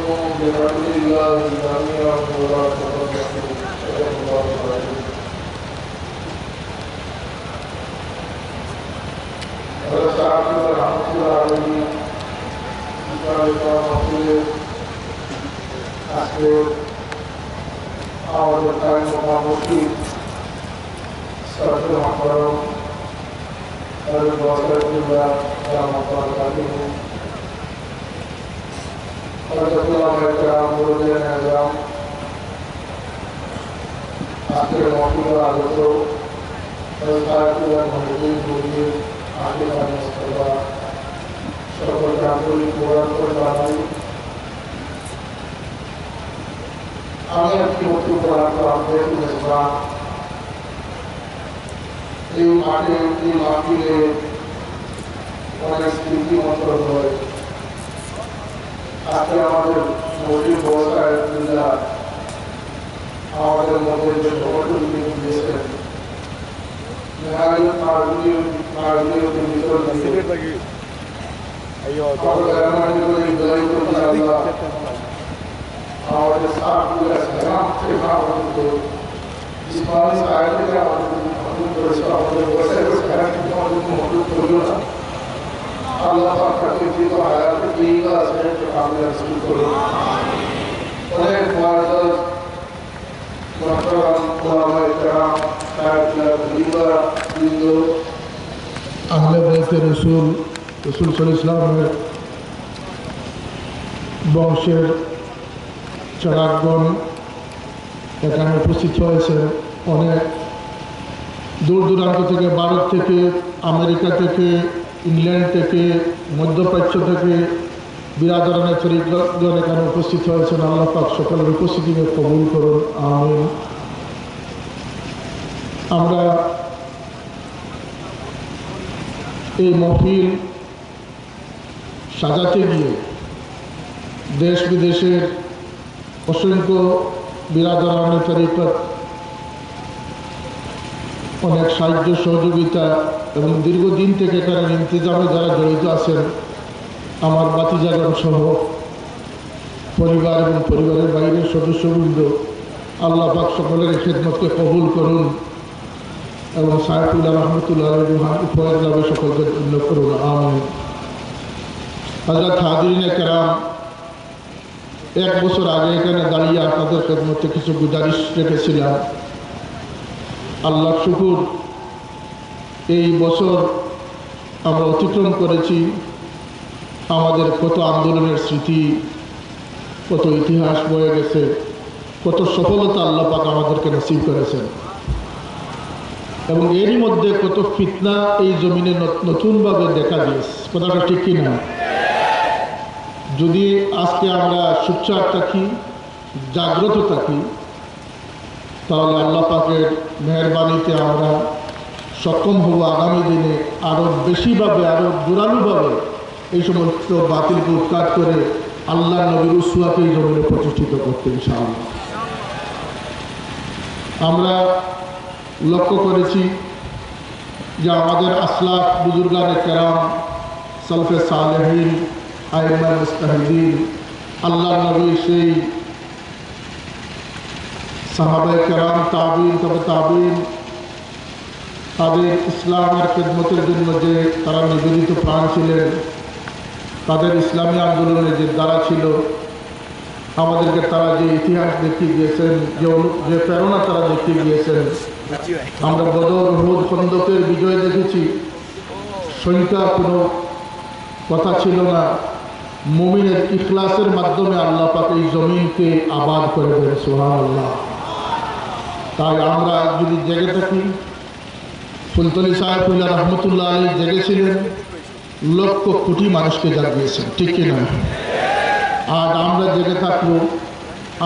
بحمد الله جميعا ولا تفرقوا. صدق الله العظيم. هذا سعادة رحمة الله عليه আজকে আমাদের তাই মোটামুটি সরকার মহরম তাদের বছরগুলা রামপাল কালী আজকের মহকুমা আগত সকলকে আন্তরিক মোবারকবাদ জানাই। আমি একটি বক্তব্য রাখলাম এই মাঠে এই মাহফিলে অনেক স্মৃতি মন্ত্রণ হয়। আজকে আমাদের মৌলিক ব্যবস্থায় আমাদের মধ্যে যে সমর্থনগুলি দিয়েছেন আমাদের সাহায্য जिसमानी सहायता के আমাদের বসে মদত করলো না। আল্লাহ পাক তাকে জীব হায়াত দিয়েगा আছে আমরা শুরু করব। অনেক মারাদার মাত্রাম ওলামায়ে কেরাম সাহেবরা পরিবার বৃন্দ আহলে বাইতে রাসূল সাল্লাল্লাহু আলাইহি ওয়াসাল্লামের বংশের চারাগণ এখানে উপস্থিত হয়েছে। অনেক দূর দূরান্ত থেকে, ভারত থেকে, আমেরিকা থেকে, ইংল্যান্ড থেকে, মধ্যপ্রাচ্য থেকে বিরাদরানের তরিকগণ এখানে উপস্থিত হয়েছেন। আল্লাহ পাক সকলের উপস্থিতিকে কবুল করুন, আমিন। আমরা এই মহফিল সাজাতে গিয়ে দেশ বিদেশের অসংখ্য বিরাদরানের তরিকত অনেক সাহায্য সহযোগিতা এবং দীর্ঘদিন থেকে এখানে ইন্তজামে যারা জড়িত আছেন, আমার বাতিজাগণ সহ পরিবার এবং পরিবারের বাইরের সদস্যবৃন্দ, আল্লাহ পাক সকলের খেদমতকে কবুল করুন এবং সাইফুল্লাহ রহমতুল্লাহ উপহার যাবে সকলকে ধন্য করুন, আমিন। হযরত হাজিরিনে কেরাম, এক বছর আগে এখানে দাঁড়িয়ে আপনাদের খেদমতে কিছু গুজারিশ রেখেছিলাম। আল্লাহ শুকুর, এই বছর আমরা অতিক্রম করেছি। আমাদের কত আন্দোলনের স্মৃতি, কত ইতিহাস বয়ে গেছে, কত সফলতা আল্লাহ পাক আমাদেরকে নসিব করেছেন এবং এরই মধ্যে কত ফিতনা এই জমিনে নতুনভাবে দেখা দিয়েছে। কথাটা ঠিক কিনা? যদি আজকে আমরা সোচ্চার থাকি, জাগ্রত থাকি, তাহলে আল্লাহ পাকের মেহরবানিতে আমরা সক্ষম হব আগামী দিনে আরও বেশিভাবে, আরও জোরালোভাবে এই সমস্ত বাতিলকে উৎখাত করে আল্লাহ নবীর উসওয়াকে এই জমিনে প্রতিষ্ঠিত করতে ইনশাআল্লাহ। আমরা লক্ষ্য করেছি যে আমাদের আসলাফ বুজুর্গানে কেরাম, সালফে সালেহিন, আইম্মা মুস্তাহিদিন, আল্লাহ নবীর সেই সাহাবায়ে কেরাম, তাবিন, তবে তাবিন, তাদের ইসলামের খেদমতের জন্য যে তারা নিবেদিত প্রাণ ছিলেন, তাদের ইসলামী আন্দোলনে যে দ্বারা ছিল, আমাদেরকে তারা যে ইতিহাস দেখিয়ে গিয়েছেন, যে প্রেরণা তারা দেখিয়ে গিয়েছেন। আমরা বদর, উহুদ, খন্দকের বিজয় দেখেছি। সংখ্যা কোনো কথা ছিল না। মুমিনের ইখলাসের মাধ্যমে আল্লাহ পাক এই জমিনকে আবাদ করে দেন, সুবহানাল্লাহ। তাই আমরা যদি জেগে থাকি, ফুলতলি সাহেবুল্লাহ রহমতুল্লাহ আলী জেগেছিলেন, লক্ষ কোটি মানুষকে জাগিয়েছেন, ঠিক কিনা? আর আমরা জেগে থাকবো,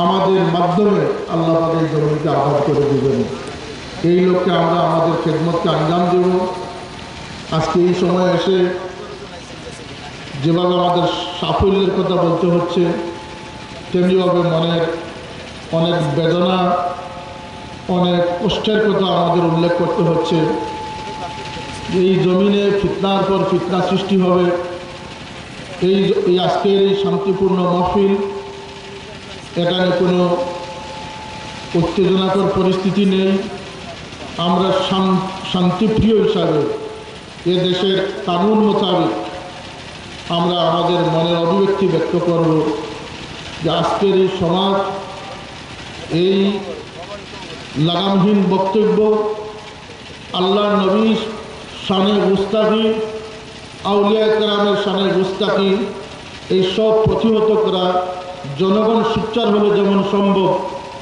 আমাদের মাধ্যমে আল্লাহ পাক এই জমিনকে আবাদ করে দেবেন। এই লক্ষ্যে আমরা আমাদের খেদমতকে আঞ্জাম দেব। আজকে এই সময় এসে যেভাবে আমাদের সাফল্যের কথা বলতে হচ্ছে, তেমনিভাবে মনের অনেক বেদনা, অনেক কষ্টের কথা আমাদের উল্লেখ করতে হচ্ছে। এই জমিনে ফিতনার পর ফিতনা সৃষ্টি হবে। এই আজকের এই শান্তিপূর্ণ মাহফিল এখানে কোনো উত্তেজনাকর পরিস্থিতি নেই। আমরা শান্তিপ্রিয় হিসাবে এ দেশের কানুন মোতাবেক আমরা আমাদের মনের অভিব্যক্তি ব্যক্ত করব যে আজকের এই সমাজ এই লাগামহীন বক্তব্য, আল্লাহর নবীর শানে গুস্তাখি, আউলিয়া কেরামের শানে গুস্তাখি, এই সব প্রতিহত করা জনগণ সোচ্চার হলে যেমন সম্ভব,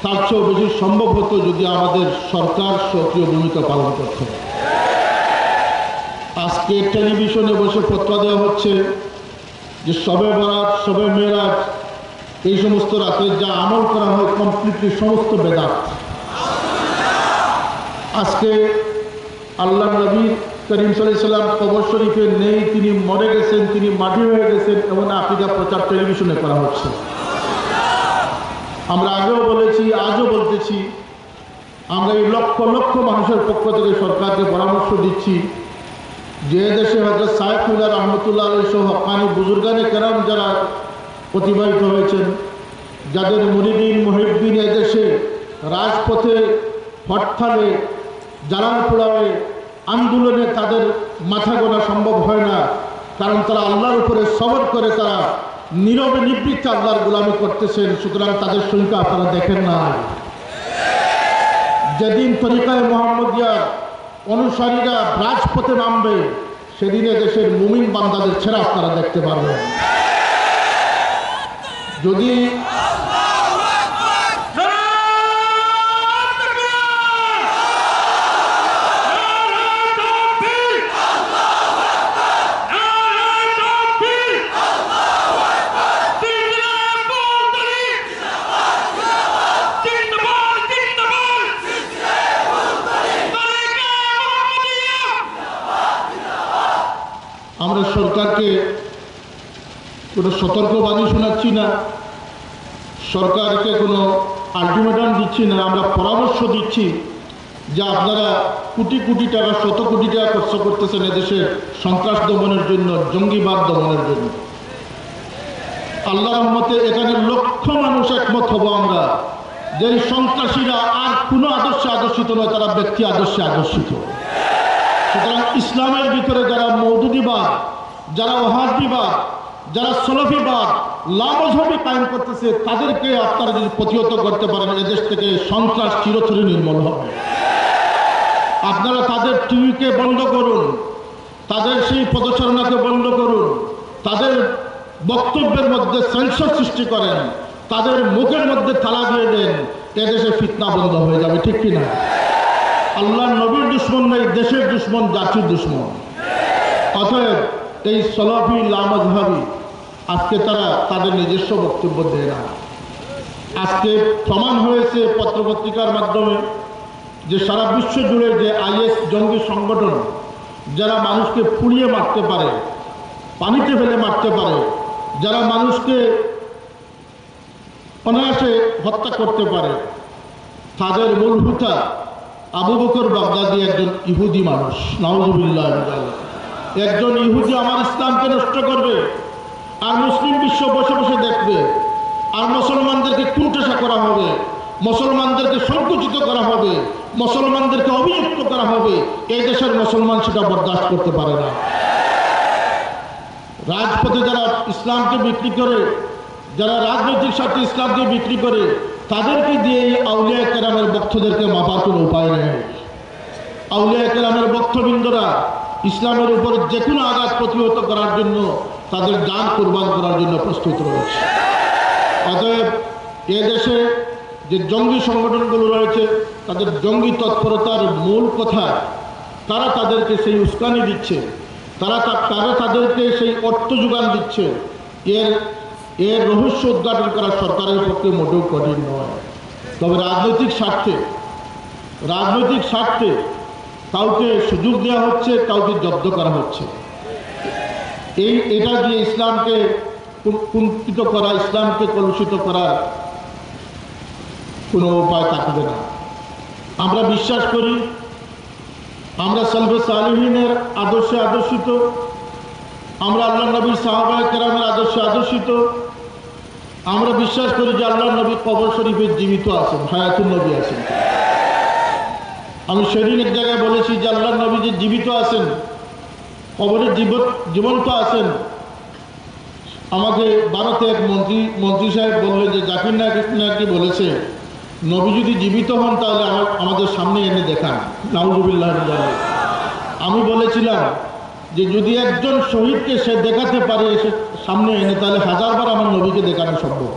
তার চেয়েও বেশি সম্ভব হতো যদি আমাদের সরকার সক্রিয় ভূমিকা পালন করত। আজকে টেলিভিশনে বসে ফতোয়া দেওয়া হচ্ছে যে শবে বরাত, শবে মেরাজ, এই সমস্ত রাতে যা আমল করা হয় কমপ্লিটলি সমস্ত বেদাত। আজকে আল্লাহ নবী করিম সাল্লাল্লাহু আলাইহি ওয়াসাল্লাম কবর শরীফে নেই, তিনি মরে গেছেন, তিনি মাটি হয়ে গেছেন, এমন আকীদা প্রচার টেলিভিশনে করা হচ্ছে। আমরা আগেও বলেছি, আজও বলতেছি, আমরা এই লক্ষ লক্ষ মানুষের পক্ষ থেকে সরকারকে পরামর্শ দিচ্ছি যে দেশে হযরত সাইফুল্লাহ রহমতুল্লাহ আলাইহি সহ হক্কানি বুজুর্গানে কেরাম যারা অতিবাহিত হয়েছেন, যাদের মুরিদিন মুহিব্বিন এদেশে রাজপথে, হরতালে, জ্বালান পোড়ায়ে, আন্দোলনে তাদের মাথা গোনা সম্ভব হয় না, কারণ তারা আল্লাহর উপরে সবর করে তারা নীরবে নিবৃত্তে আল্লাহর গোলামি করতেছেন। সুতরাং তাদের সংখ্যা আপনারা দেখেন না। যেদিন তরিকায়ে মুহাম্মদিয়ার অনুসারীরা রাজপথে নামবে, সেদিনে দেশের মুমিন বান্দাদের ছেড়ে আপনারা দেখতে পারবেন। যদি আমরা সরকারকে কোনো সতর্কবাণী শোনাচ্ছি না, সরকারকে কোনো আলটিমেটাম দিচ্ছি না, আমরা পরামর্শ দিচ্ছি যে আপনারা কোটি কোটি টাকা, শত কোটি টাকা খরচ করতেছেন এদেশে সন্ত্রাস দমনের জন্য, জঙ্গিবাদ দমনের জন্য। আল্লাহর রহমতে এখানে লক্ষ মানুষ একমত হব আমরা যে এই সন্ত্রাসীরা আর কোনো আদর্শে আদর্শিত নয়, তারা ব্যক্তি আদর্শে আদর্শিত। সুতরাং ইসলামের ভিতরে যারা মওদুদিবাদ, যারা ওয়াহাবিবাদ, যারা সলফিবাদ, লামজহবি কায়েম করতেছে, তাদেরকে আপনারা যদি প্রতিহত করতে পারেন, এদেশ থেকে সন্ত্রাস চিরতরে নির্মূল হবে। আপনারা তাদের টিভিকে বন্ধ করুন, তাদের সেই পদচারণাকে বন্ধ করুন, তাদের বক্তব্যের মধ্যে সেন্সর সৃষ্টি করেন, তাদের মুখের মধ্যে তালা দিয়ে দেন, এদেশে ফিতনা বন্ধ হয়ে যাবে। ঠিক কিনা? আল্লাহ নবীর দুশ্মন নেই, দেশের দুশ্মন, জাতির দুশ্মন। অতএব এই সলফি লামাজহাবি আজকে তারা তাদের নিজস্ব বক্তব্য দেয় না। আজকে প্রমাণ হয়েছে পত্রপত্রিকার মাধ্যমে যে সারা বিশ্ব জুড়ে যে আইএস জঙ্গি সংগঠন, যারা মানুষকে পুড়িয়ে মারতে পারে, পানিতে ফেলে মারতে পারে, যারা মানুষকে অনায়াসে হত্যা করতে পারে, তাদের মূল হুতা আবু বকর বাগদাদি একজন ইহুদি মানুষ। নাউজুবিল্লাহ। একজন ইহুদি আমার ইসলামকে নষ্ট করবে, আর মুসলিম বিশ্ব বসে বসে দেখবে, আর মুসলমানদেরকে কুণ্ঠাসা করা হবে, মুসলমানদেরকে সংকুচিত করা হবে, মুসলমানদেরকে অভিযুক্ত করা হবে। এই দেশের মুসলমান সেটা বরদাস্ত করতে পারে না। রাজপথে যারা ইসলামকে বিক্রি করে, যারা রাজনৈতিক স্বার্থে ইসলামকে বিক্রি করে, তাদেরকে দিয়ে এই আউলিয়া কেরামের বক্তদেরকে মাপার কোনো উপায় নেই। আউলিয়া কেরামের বক্তবৃন্দরা ইসলামের উপর যে কোনো আঘাত প্রতিহত করার জন্য তাদের জান কুরবান করার জন্য প্রস্তুত রয়েছে। অতএব এদেশে যে জঙ্গি সংগঠনগুলো রয়েছে, তাদের জঙ্গি তৎপরতার মূল কথা, তারা তাদেরকে সেই উস্কানি দিচ্ছে, তারা তাদেরকে সেই অর্থ যোগান দিচ্ছে। এর রহস্য উদ্ঘাটন করা সরকারের পক্ষে মোটেও কঠিন নয়। তবে রাজনৈতিক স্বার্থে কাউকে সুযোগ দেওয়া হচ্ছে, কাউকে জব্দ করা হচ্ছে। এটা দিয়ে ইসলামকে কুণ্ঠিত করা, ইসলামকে কলুষিত করার কোনো উপায় থাকবে না। আমরা বিশ্বাস করি, আমরা সালফে সালেহিনের আদর্শে আদর্শিত, আমরা আল্লাহ নবীর সাহাবায়ে কেরামের আদর্শে আদর্শিত, আমরা বিশ্বাস করি যে আল্লাহর নবী কবর শরীফে জীবিত আছেন, হায়াতুন নবী আছেন। আমি সেদিন এক জায়গায় বলেছি যে আল্লাহর নবী যে জীবিত আছেন, কবরে জীবন্ত আছেন। আমাকে ভারতে এক মন্ত্রী সাহেব বললেন যে জাকির নায়ক বলেছে নবী যদি জীবিত হন তাহলে আমাদের সামনে এনে দেখান, নাউজুবিল্লাহ। আমি বলেছিলাম যে যদি একজন শহীদকে সে দেখাতে পারে সে সামনে এনে, তাহলে হাজারবার আমার নবীকে দেখানো সম্ভব।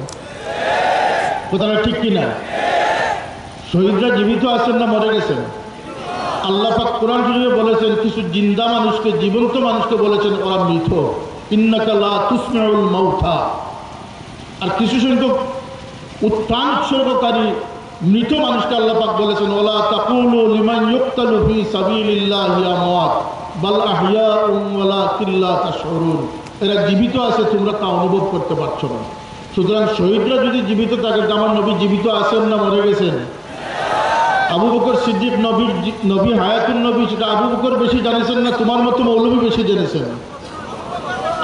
কথাটা ঠিক কিনা? শহীদরা জীবিত আছেন না মরে গেছেন? আল্লাহ পাক কোরআন শরীফে বলেছেন কিছু জিন্দা মানুষকে, জীবন্ত মানুষকে বলেছেন ওরা মৃত, ইন্নাকা লা তুসমিউল মাউতা। আর কিছু সংখ্যক উত্থান উৎসর্গকারী মৃত মানুষকে আল্লাহ পাক বলেছেন ওয়ালা তাকুলু লিমান ইউক্তালু ফি সাবিলিল্লাহি আমওয়াত বাল আহইয়াউম ওয়ালাকিন লা তাশউরুন। এরা জীবিত আছে, তোমরা তা অনুভব করতে পারছো না। সুতরাং শহীদরা যদি জীবিত থাকে, আমার নবী জীবিত আছেন না মরে গেছেন? আবু বকর সিদ্দিক নবী হায়াতুন নবী, সেটা আবু বকর বেশি জানেছেন না তোমার মতো মৌলভী বেশি জেনেছেন?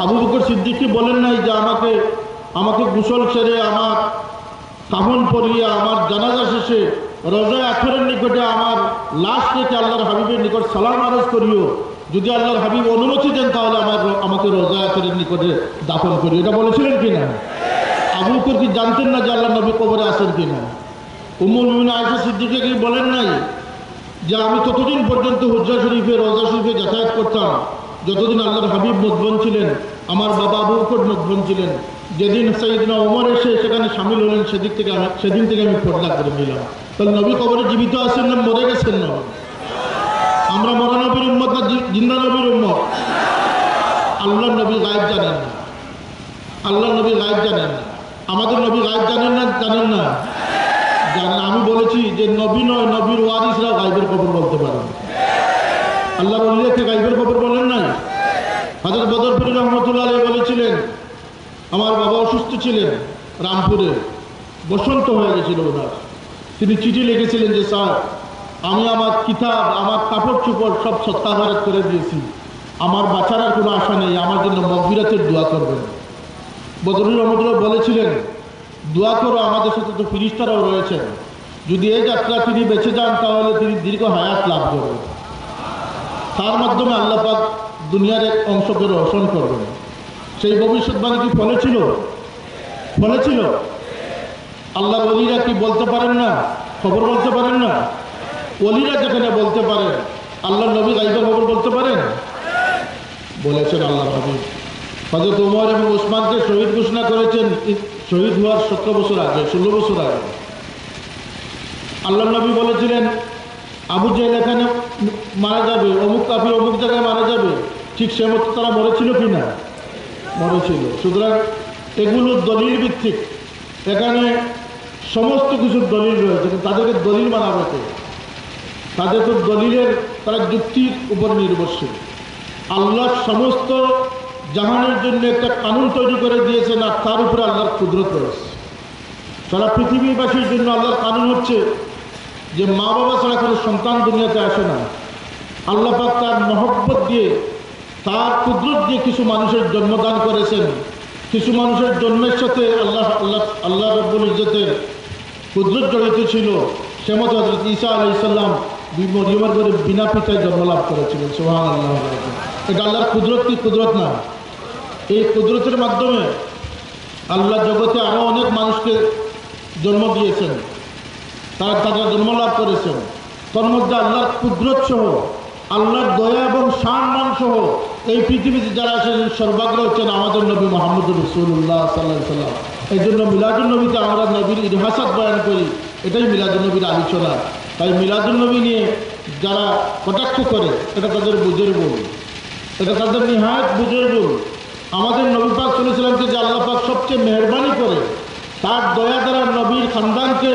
আবু বকর সিদ্দিক কি বলেন নাই যে আমাকে গোসল সেরে আমার কাফন পরিয়ে আমার জানাজা শেষে রোজায় আখেরের নিকটে আমার লাশ রেখে আল্লাহর হাবিবের নিকট সালাম আরজ করিও, যদি আল্লাহর হাবিব অনুমতি দেন তাহলে আমাকে রোজায় আখেরের নিকটে দাফন করিও? এটা বলেছিলেন কিনা? আবু বকর কি জানতেন না যে আল্লাহ নবী কবরে আছেন কিনা? উম্মুল মুমিনিন আয়েশা সিদ্দিকা কি বলেন নাই যে আমি ততদিন পর্যন্ত হুজরা শরীফে রোজা শরীফে যাতায়াত করতাম যতদিন আল্লাহর হাবিব মদবন ছিলেন, আমার বাবা আবু বকর মদবন ছিলেন। যেদিন সাইয়েদনা ওমর এসে সেখানে শামিল হলেন সেদিন থেকে আমি পর্দা করে নিলাম। তাহলে নবী কবরে জীবিত আছেন না মরে গেছেন? না আমরা মরা নবীর উম্মত না জিন্দা নবীর উম্মত? আল্লাহর নবী গায়েব জানেন না, আল্লাহর নবী গায়েব জানেন না। আমাদের নবী গায়েব জানেন না? জানেন না? জানেন। আমি বলেছি যে নবী নয়, নবীর ওয়ারিসরা গায়েবের খবর বলতে পারেন। আল্লাহর ওলিদেরকে গায়েবের খবর বলেন নাই? হযরত বদরপুরি রহমতুল্লাহ আলাইহি বলেছিলেন আমার বাবা অসুস্থ ছিলেন রামপুরে, বসন্ত হয়ে গেছিল ওনার। তিনি চিঠি লিখেছিলেন যে স্যার আমি আমার কিতাব আমার কাপড় চোপড় সব সত্যাহার করে দিয়েছি, আমার বাঁচার আর কোনো আশা নেই, আমার জন্য মাগফিরাতের দোয়া করবেন। বদরুল রহমতুল্লাহ বলেছিলেন দোয়া করো, আমাদের সাথে তো ফিরিস্তারাও রয়েছেন, যদি এই যাত্রা তিনি বেঁচে যান তাহলে তিনি দীর্ঘ হায়াত লাভ করবেন, তার মাধ্যমে আল্লাহ পাক দুনিয়ার এক অংশকে রোশন করবেন। সেই ভবিষ্যৎবাণী কি ফলেছিল? আল্লাহর ওলিরা কি বলতে পারেন না? খবর বলতে পারেন না? ওলিরা যেখানে বলতে পারেন, আল্লাহর নবী গায়বের খবর বলতে পারেন? বলেছেন আল্লাহর হাবিব। হযরত ওমর এবং উসমানকে শহীদ ঘোষণা করেছেন শহীদ হওয়ার 17 বছর আগে, 16 বছর আগে। আল্লাহর নবী বলেছিলেন আবু জেহেল এখানে মারা যাবে, অমুক কাফির অমুক জায়গায় মারা যাবে, ঠিক সে মতো তারা মরেছিল কি না? মরেছিল। সুতরাং এগুলো দলিল ভিত্তিক, এখানে সমস্ত কিছুর দলিল রয়েছে, তাদেরকে দলিল মানা হয়েছে, তাদের তো দলিলের, তারা যুক্তির উপর নির্ভরশীল। আল্লাহ সমস্ত জাহানের জন্য একটা কানুন তৈরি করে দিয়েছেন, আর তার উপরে আল্লাহর কুদরত রয়েছে। সারা পৃথিবীবাসীর জন্য আল্লাহর কানুন হচ্ছে যে মা বাবা ছাড়া কোনো সন্তান দুনিয়াতে আসে না। আল্লাহ পাক তার মহব্বত দিয়ে, তার কুদরত দিয়ে কিছু মানুষের জন্মদান করেছেন। কিছু মানুষের জন্মের সাথে আল্লাহ রব্বুল ইজ্জতের কুদরত জড়িত ছিল। সেমত হযরত ঈসা আলাইহিস সালাম মরিয়মের ঘরে বিনা পিতায় জন্মলাভ করেছিলেন। সুবহানাল্লাহ। এটা আল্লাহর কুদরত কি কুদরত না? এই কুদরতের মাধ্যমে আল্লাহ জগতে আরও অনেক মানুষকে জন্ম দিয়েছেন, তারা জন্মলাভ করেছেন। তার মধ্যে আল্লাহর কুদরত সহ, আল্লাহর দয়া এবং সম্মান সহ এই পৃথিবীতে যারা এসেছেন সর্বাগ্রে হচ্ছেন আমাদের নবী মুহাম্মদ রাসূলুল্লাহ সাল্লাল্লাহু আলাইহি ওয়াসাল্লাম। এই জন্য মিলাদুন নবীতে আমরা নবীর ইতিহাসাত বয়ান করি, এটাই মিলাদুন নবীর আলোচনা। তাই মিলাদুন নবী নিয়ে যারা কটাক্ষ করে এটা তাদের বুঝের ভুল, এটা তাদের নিহায়াত বুঝের ভুল। আমাদের নবী পাক সাল্লাল্লাহু আলাইহি ওয়াসাল্লামকে যে আল্লাহ পাক সবচেয়ে মেহরবানি করে, তার দয়া দ্বারা নবীর খানদানকে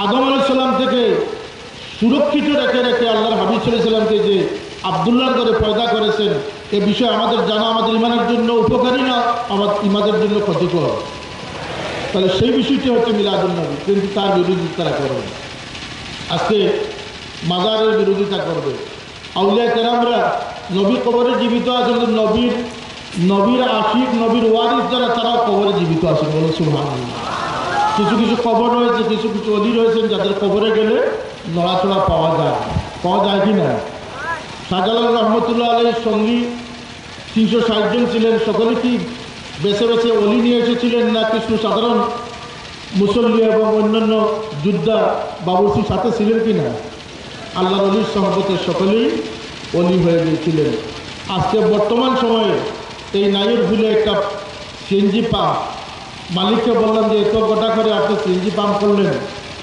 আদম আলাইহিস সালাম থেকে সুরক্ষিত রেখে আল্লাহর হাবিব সাল্লাল্লাহু আলাইহি ওয়াসাল্লামকে যে আব্দুল্লাহর ঘরে পয়দা করেছেন, এ বিষয়ে আমাদের জানা আমাদের ইমানের জন্য উপকারী না, আমার ইমানের জন্য ক্ষতিকর। তাহলে সেই বিষয়টি হচ্ছে মিলাদুন নবী, কিন্তু তার বিরোধিতা তারা করবে। আজকে মাজারের বিরোধিতা করবে। আউলিয়া কেরামরা নবী কবরে জীবিত আছেন, নবীর নবীর আশিক নবীর ওয়ারিস যারা তারা কবরে জীবিত আছেন, বলে সুবহানাল্লাহ। কিছু কিছু কবর রয়েছে, কিছু কিছু অলি রয়েছেন যাদের কবরে গেলে নড়াচড়া পাওয়া যায় কি না? শাহজালাল রহমতুল্লাহ আলাইহির সঙ্গী 360 জন ছিলেন, সকলে কি বেছে বেছে অলি নিয়ে এসেছিলেন না কিছু সাধারণ মুসল্লি এবং অন্যান্য যোদ্ধা বাবুর্চির সাথে ছিলেন কি না? আল্লাহর অলির সহবতে সকলেই অলি হয়ে গিয়েছিলেন। আজকে বর্তমান সময়ে এই নাইয়ের ভুলে একটা সিএনজি পাম্প, মালিককে বললাম যে এত গোটা করে আপনি সিএনজি পাম্প করলেন,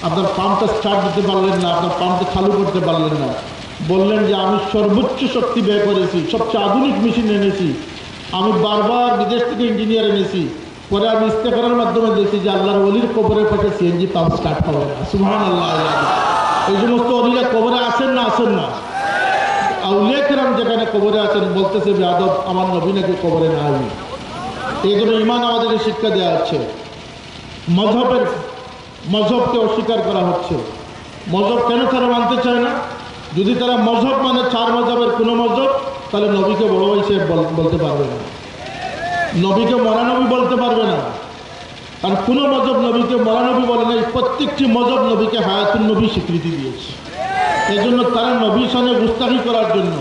আপনার পাম্পটা স্টার্ট দিতে পারলেন না, আপনার পাম্পটা চালু করতে পারলেন না। বললেন যে আমি সর্বোচ্চ শক্তি ব্যয় করেছি, সবচেয়ে আধুনিক মেশিন এনেছি, আমি বারবার বিদেশ থেকে ইঞ্জিনিয়ার এনেছি, পরে আমি ইস্তেখারের মাধ্যমে দেখছি যে আল্লাহর অলির কবরের পাশে সিএনজি পাম্প স্টার্ট হবে না। সুবহানাল্লাহ। এই সমস্ত অলিরা কবরে আছেন না? আউলিয়া কেরাম যেখানে কবরে আছেন বলতেছে বেয়াদব আমার নবী নাকি কবরে নাই। এই জন্য ইমান আমাদেরকে শিক্ষা দেওয়া হচ্ছে। মজহবকে অস্বীকার করা হচ্ছে। মজহব কেন তারা মানতে চায় না? যদি তারা মজহব মানে 4 মজহবের কোনো মজহব, তাহলে নবীকে বড় ভাই সাহেব বলতে পারবে না, নবীকে মরানবী বলতে পারবে না। কারণ কোনো মজহব নবীকে মরানবী বলে না। প্রত্যেকটি মজহব নবীকে হায়াতুন নবী স্বীকৃতি দিয়েছে। এই জন্য তারা নবীর সঙ্গে গুস্তাখি করার জন্য,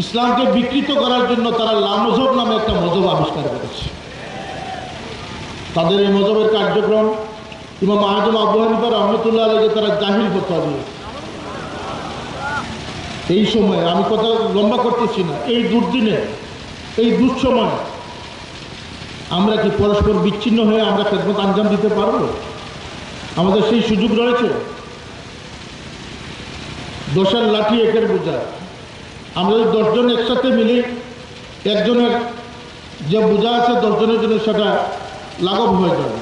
ইসলামকে বিকৃত করার জন্য তারা লামজহব নামে একটা মজহব আবিষ্কার করেছে। তাদের এই মজহবের কার্যক্রম ইমাম আজম আবু হানিফা রহমতুল্লাহ আলাইহি তারা জাহিল ফতোয়া দিয়েছে। এই সময় আমি কথা লম্বা করতেছি না, এই দুর্দিনে, এই দুঃসময় আমরা কি পরস্পর বিচ্ছিন্ন হয়ে আমরা খেদমত আঞ্জাম দিতে পারবো? আমাদের সেই সুযোগ রয়েছে? 10-এর লাঠি 1-এর বোঝা। আমরা যদি 10 জন একসাথে মিলে একজনের যে বোঝা আছে 10 জনের জন্য সেটা লাঘব হয়ে যাবে।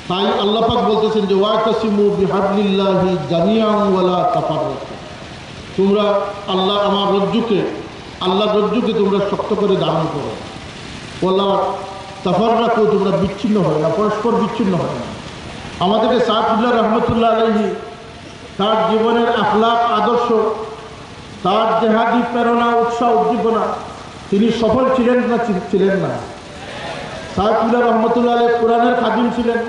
তাই আল্লাহ পাক বলতেছেন যে ওয়াতাসিমু বিহাবলিল্লাহি জামিআন ওয়ালা তাফাররাকু, তোমরা আল্লাহর রজ্জুকে তোমরা শক্ত করে ধারণ করো। ওয়ালা তাফাররাকু, তোমরা বিচ্ছিন্ন হয় না, পরস্পর বিচ্ছিন্ন হয় না। আমাদেরকে সাইফুল্লাহ রহমতুল্লাহ আলাইহি তার জীবনের আখলাক, আদর্শ, তার জেহাদি প্রেরণা, উৎসাহ, উদ্দীপনা, তিনি সফল ছিলেন না ছিলেন না? সাইফুল্লাহ রহমতুল্লাহ আলাইহি কোরআনের খাদিম ছিলেন।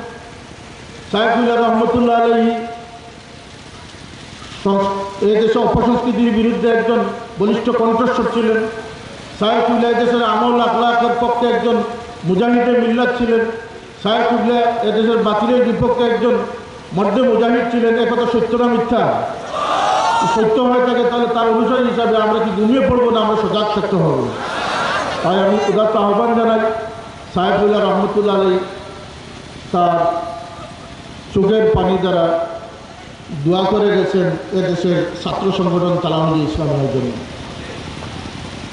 সাইফুল্লাহ রহমতুল্লাহ আলাইহি এই দেশে অপসংস্কৃতির বিরুদ্ধে একজন বলিষ্ঠ কণ্ঠস্বর ছিলেন। সাইফুল্লাহ দেশের আমল আখলাকের পক্ষে একজন মুজাহিদে মিল্লাত ছিলেন। সাইফুল্লাহ এদেশের বাতিলের বিপক্ষে একজন মধ্যে মুজাহিদ ছিলেন। একথা সত্য না মিথ্যা? সত্য হয়ে থাকে তাহলে তার অনুসারী হিসাবে আমরা কি ঘুমিয়ে পড়বো না? আমরা সজাগ থাকতে হবে। তাই আমি উদাত্ত আহ্বান জানাই, সাইফুল্লাহ রহমতুল্লাহ আলাইহি তার চোখের পানি দ্বারা দোয়া করে গেছেন এদেশের ছাত্র সংগঠন তালামুজি ইসলামের জন্য।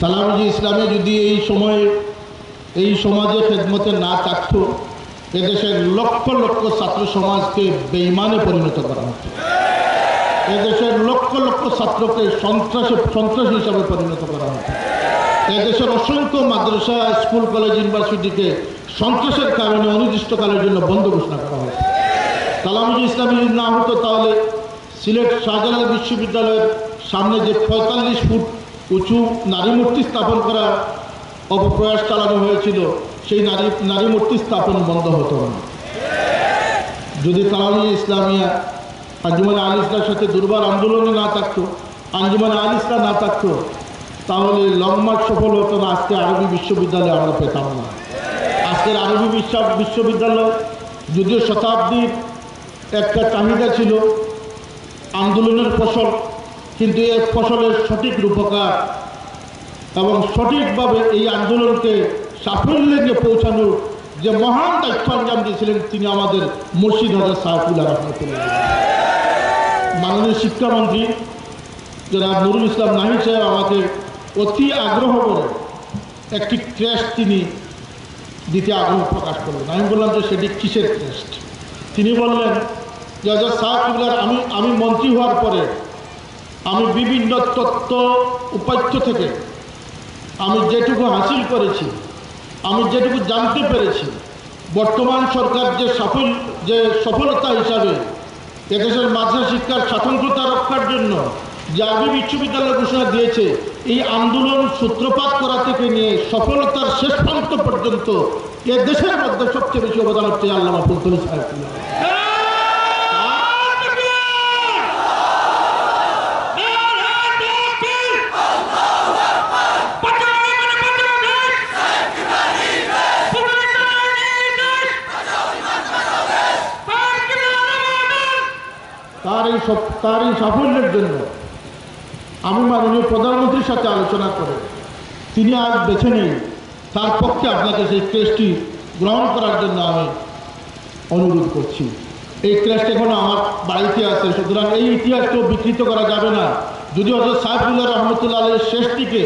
তালামুজি ইসলামে যদি এই সমাজে খেদমতে না থাকতো, এদেশের লক্ষ লক্ষ ছাত্র সমাজকে বেঈমানে পরিণত করা হতো। এদেশের লক্ষ লক্ষ ছাত্রকে সন্ত্রাসী হিসাবে পরিণত করা হতো। এদেশের অসংখ্য মাদ্রাসা, স্কুল, কলেজ, ইউনিভার্সিটিকে সন্ত্রাসের কারণে অনির্দিষ্টকালের জন্য বন্ধ ঘোষণা করা হতো। তালামুজি ইসলামী যদি না হতো তাহলে সিলেট শাহজালাল বিশ্ববিদ্যালয়ের সামনে যে 45 ফুট উঁচু নারী মূর্তি স্থাপন করা অপপ্রয়াস চালানো হয়েছিল, সেই নারী মূর্তি স্থাপন বন্ধ হতো না। যদি তালামুজি ইসলামিয়া আঞ্জুমানে আল ইসলামের সাথে দুর্বার আন্দোলনে না থাকতো, আঞ্জুমানে আল ইসলাম না থাকতো, তাহলে লং মার্চ সফল হতো না। আজকে আরবি বিশ্ববিদ্যালয় আমরা পেতাম না। আজকের আরবি বিশ্ববিদ্যালয় যদিও শতাব্দীর একটা চাহিদা ছিল, আন্দোলনের ফসল, কিন্তু এই ফসলের সঠিক রূপকার এবং সঠিকভাবে এই আন্দোলনকে সাফল্যে পৌঁছানোর যে মহান দায়িত্ব আঞ্জাম দিয়েছিলেন তিনি আমাদের মুর্শিদ হযরত সাইফুল্লাহ রহমতুল্লাহ। মাননীয় শিক্ষামন্ত্রী জনাব নুরুল ইসলাম নাহিদ সাহেব আমাকে অতি আগ্রহ করে একটি ক্রেস্ট তিনি দিতে আগ্রহ প্রকাশ করলেন। আমি বললাম যে সেটি কিসের ক্রেস্ট? তিনি বললেন যে হযরত সাইফুল্লাহ, আমি মন্ত্রী হওয়ার পরে আমি বিভিন্ন তত্ত্ব উপাত্য থেকে আমি যেটুকু হাসিল করেছি, আমি যেটুকু জানতে পেরেছি, বর্তমান সরকার যে সফলতা হিসাবে এদেশের মাদ্রাসা শিক্ষার স্বাতন্ত্রতা রক্ষার জন্য যে আরবি বিশ্ববিদ্যালয় ঘোষণা দিয়েছে, এই আন্দোলন সূত্রপাত করা থেকে নিয়ে সফলতার শেষ প্রান্ত পর্যন্ত এ দেশের মধ্যে সবচেয়ে বেশি অবদান হচ্ছে আল্লামা ফুলতলী সাহেব। তার এই সাফল্যের জন্য আমি মাননীয় প্রধানমন্ত্রীর সাথে আলোচনা করে তিনি আজ বেছে নেই, তার পক্ষে আপনাকে সেই ক্রেস্টটি গ্রহণ করার জন্য আমি অনুরোধ করছি। এই ক্রেস্ট এখন আমার বাড়িতে আছে, সুতরাং এই ইতিহাসকেও বিকৃত করা যাবে না। যদি হযরত সাইফুল্লাহ রহমতুল্লাহ আলাইহির শেষটিকে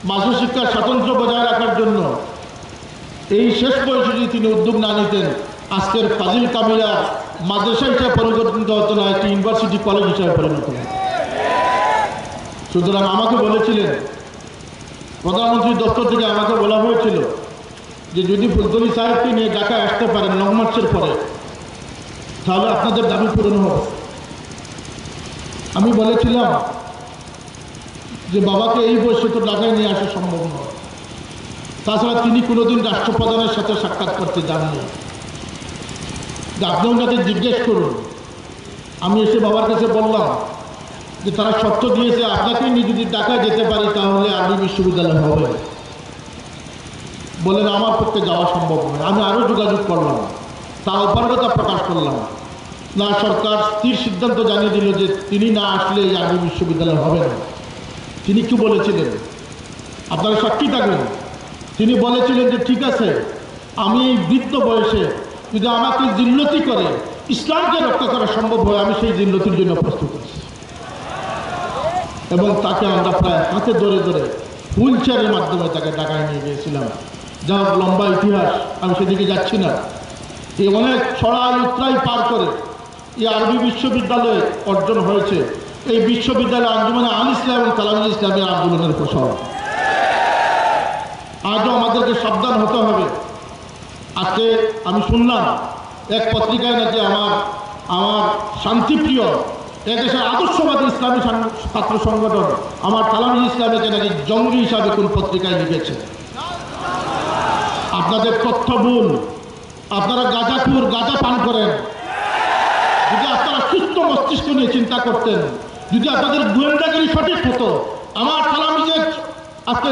মাসুর শিক্ষার স্বাতন্ত্র্য বজায় রাখার জন্য এই শেষ বয়সে যদি তিনি উদ্যোগ না নিতেন, আজকের ফাজিল কামিলা মাদ্রাসা হিসাবে পরিবর্তিত হতো না, একটি ইউনিভার্সিটি কলেজ হিসাবে পরিণত হতো। সুতরাং আমাকে বলেছিলেন, প্রধানমন্ত্রীর দপ্তর থেকে আমাকে বলা হয়েছিল যে যদি ফুলতলী সাহেবকে নিয়ে ঢাকায় আসতে পারেন লং মার্চের পরে, তাহলে আপনাদের দাবি পূরণ হবে। আমি বলেছিলাম যে বাবাকে এই বয়সে তো ঢাকায় নিয়ে আসা সম্ভব নয়, তাছাড়া তিনি কোনোদিন রাষ্ট্রপ্রধানের সাথে সাক্ষাৎ করতে যাননি, আপনি ওনাকে জিজ্ঞেস করুন। আমি এসে বাবার কাছে বললাম যে তারা শর্ত দিয়েছে আপনাকে নিয়ে যদি ঢাকায় যেতে পারি তাহলে আরবি বিশ্ববিদ্যালয় হবে। বলেন আমার পক্ষে যাওয়া সম্ভব নয়। আমি আরও যোগাযোগ করলাম, তার অপারগতা প্রকাশ করলাম না, সরকার স্থির সিদ্ধান্ত জানিয়ে দিল যে তিনি না আসলে এই আরবি বিশ্ববিদ্যালয় হবে না। তিনি কি বলেছিলেন আপনারা সাক্ষী থাকবেন, তিনি বলেছিলেন যে ঠিক আছে, আমি এই বৃদ্ধ বয়সে যদি আমাকে জিল্লতি করে ইসলামকে রক্ষা করা সম্ভব হয়, আমি সেই জিল্লতির জন্য প্রস্তুত আছি। এবং তাকে আমরা প্রায় হাতে ধরে ধরে হুইল চেয়ারের মাধ্যমে তাকে ঢাকায় নিয়ে গিয়েছিলাম। যা লম্বা ইতিহাস, আমি সেদিকে যাচ্ছি না। এই অনেক ছড়াই উত্তরাই পার করে এই আরবি বিশ্ববিদ্যালয়ে অর্জন হয়েছে। এই বিশ্ববিদ্যালয় আঞ্জুমানে আল ইসলাম এবং তালামুল ইসলামের আন্দোলনের ফসল। আজও আমাদেরকে সাবধান হতে হবে। আজকে আমি শুনলাম এক পত্রিকায় নাকি আমার শান্তিপ্রিয় এদেশের আদর্শবাদী ইসলামী ছাত্র সংগঠন আমার তালামুল ইসলামকে নাকি জঙ্গি হিসাবে কোন পত্রিকায় লিখেছে। আপনাদের তথ্য ভুল, আপনারা গাঁজা পান করেন। যদি আপনারা সুস্থ মস্তিষ্ক নিয়ে চিন্তা করতেন, যদি আপনাদের গোয়েন্দাগিরি সঠিক হতো, আমার তালামিজের আজকে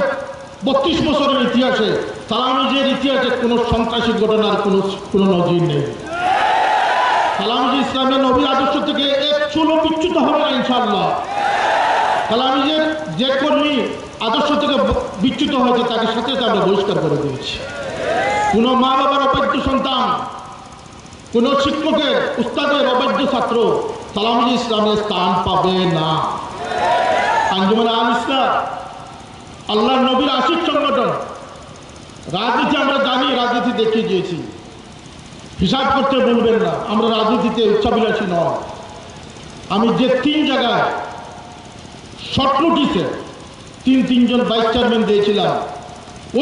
32 বছরের ইতিহাসে তালামিজের ইতিহাসে কোনো সন্ত্রাসী ঘটনার কোনো নজির নেই। তালামিজ ইসলামের নবীর আদর্শ থেকে এক চুলো বিচ্যুত হবে না ইনশাআল্লাহ। তালামিজের যে কর্মী আদর্শ থেকে বিচ্যুত হয়েছে তাকে সাথে সাথে আমরা বহিষ্কার করে দিয়েছি। কোনো মা বাবার অবাধ্য সন্তান, কোনো শিক্ষকের উস্তাদের অবাধ্য ছাত্র তালামিজ ইসলামের স্থান পাবে না। আঞ্জুমানে আল ইসলাম আল্লাহর নবীর আশিক সংগঠন। রাজনীতি আমরা জানি, রাজনীতি দেখিয়ে দিয়েছি, হিসাব করতে বলবেন না। আমরা রাজনীতিতে উচ্চাবিলাসী নয়। আমি যে 3 জায়গায় শর্ট নোটিসে তিনজন ভাইস চেয়ারম্যান দিয়েছিলাম,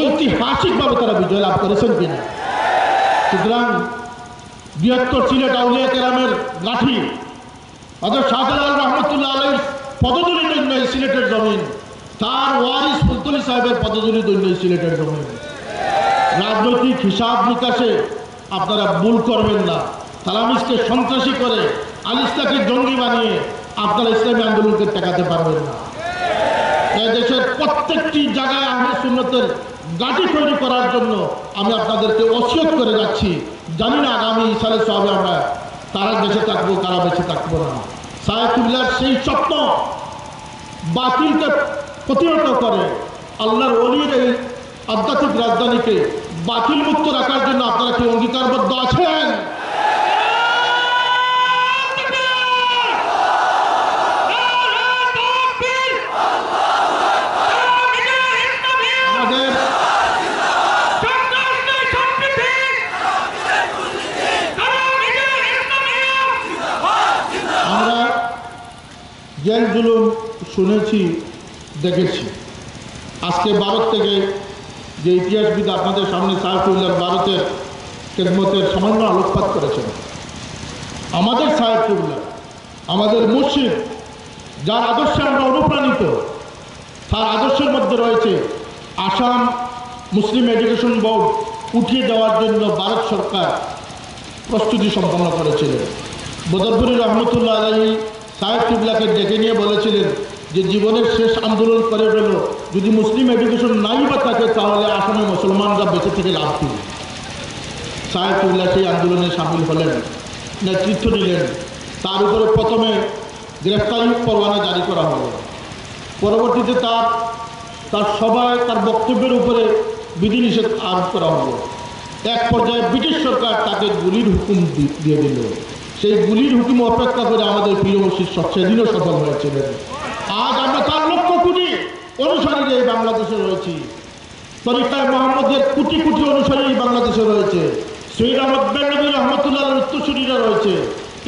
ঐতিহাসিকভাবে তারা বিজয় লাভ করেছেন কিনা। সুতরাং বৃহত্তর সিলেট আউলিয়া কেরামের লাঠি হযরত শাহজালাল রহমতুল্লাহ আলাইহির পদধূলি দৈন্য সিলেটের জমিন, তার ওয়ারিস ফুলতলী সাহেবের পদধূলি দৈন্য সিলেটের জমিন। রাজনৈতিক হিসাব নিকাশে আপনারা ভুল করবেন না। তালামিজকে সন্ত্রাসী করে আল ইসলামকে জঙ্গি বানিয়ে আপনারা ইসলামী আন্দোলনকে ঠেকাতে পারবেন না। দেশের প্রত্যেকটি জায়গায় আহলে সুন্নতের গাঁটি তৈরি করার জন্য আমি আপনাদেরকে ওসিয়ত করে যাচ্ছি। জানি না আগামী সালে সবে আমরা তারা বেঁচে থাকবো, কারা বেঁচে থাকবো না। সাইফুল্লাহর সেই স্বপ্ন বাতিলকে প্রতিহত করে আল্লাহর ওলির এই আধ্যাত্মিক রাজধানীকে বাতিল মুক্ত রাখার জন্য আপনারা কি অঙ্গীকারবদ্ধ আছেন? আমরা জেল জুলুম শুনেছি, দেখেছি। আজকে ভারত থেকে যে ইতিহাসবিদ আপনাদের সামনে সাইফুল্লাহ ভারতের খেদমতের সামান্য আলোকপাত করেছেন, আমাদের সাইফুল্লাহ আমাদের মুর্শিদ, যার আদর্শে আমরা অনুপ্রাণিত, তার আদর্শের মধ্যে রয়েছে আসাম মুসলিম এডুকেশন বোর্ড উঠিয়ে দেওয়ার জন্য ভারত সরকার প্রস্তুতি সম্পন্ন করেছিলেন। বদরপুরি রহমতুল্লাহ আলাইহি সাহেব কিবলাকে ডেকে নিয়ে বলেছিলেন যে জীবনের শেষ আন্দোলন করে গেল, যদি মুসলিম এডুকেশন নাই বা থাকে তাহলে আসামে মুসলমানরা বেঁচে থেকে লাভ কি। সাহেব কিবলা সেই আন্দোলনে সামিল হলেন, নেতৃত্ব দিলেন। তার উপরে প্রথমে গ্রেফতারি পরোয়ানা জারি করা হলো। পরবর্তীতে তার সভায় তার বক্তব্যের উপরে বিধিনিষেধ আরোপ করা হলো। এক পর্যায়ে ব্রিটিশ সরকার তাকে গুলির হুকুম দিয়ে দিল। সেই গুলির হুকুম অপেক্ষা করে আমাদের প্রিয় মুর্শিদ সেদিনও সফল হয়েছিলেন। আজ আমরা তার লক্ষ কোটি অনুসারী এই বাংলাদেশে রয়েছি। তরিকায় মোহাম্মদের কোটি কোটি অনুসারী এই বাংলাদেশে রয়েছে। সৈয়দ আহমদ বেগম রহমতুল্লাহ উত্তরসূরিরা রয়েছে।